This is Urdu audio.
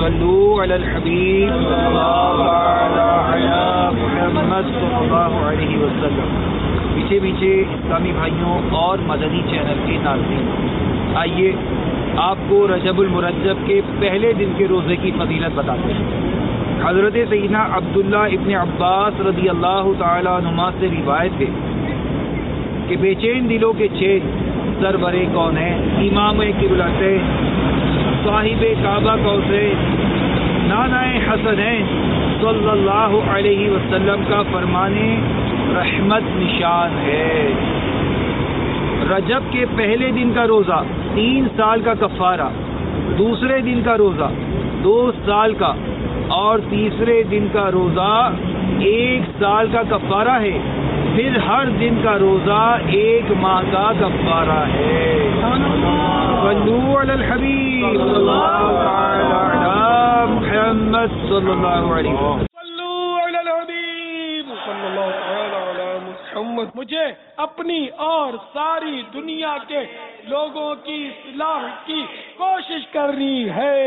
صلو علی الحبیب صلی اللہ علی محمد صلی اللہ علیہ وسلم۔ پیچھے اسلامی بھائیوں اور مدنی چینل کے ناظرین، آئیے آپ کو رجب المرجب کے پہلے دن کے روزے کی فضیلت بتاتے ہیں۔ حضرت سیدنا عبداللہ ابن عباس رضی اللہ تعالی عنہما سے روایت ہے کہ بے چین دلوں کے چین سرور کونین، امام قبلتین، صاحب کعبہ قوسین، نانا حسنین صلی اللہ علیہ وسلم کا فرمانے رحمت نشان ہے۔ رجب کے پہلے دن کا روزہ 3 سال کا کفارہ، دوسرے دن کا روزہ 2 سال کا اور تیسرے دن کا روزہ 1 سال کا کفارہ ہے، پھر ہر دن کا روزہ 1 ماہ کا کفارہ ہے۔ صلو علی الحبیب صلی اللہ علی محمد صلی اللہ علیہ وسلم۔ صلو علی الحبیب صلی اللہ علی محمد۔ مجھے اپنی اور ساری دنیا کے لوگوں کی اصلاح کی کوشش کرنی ہے۔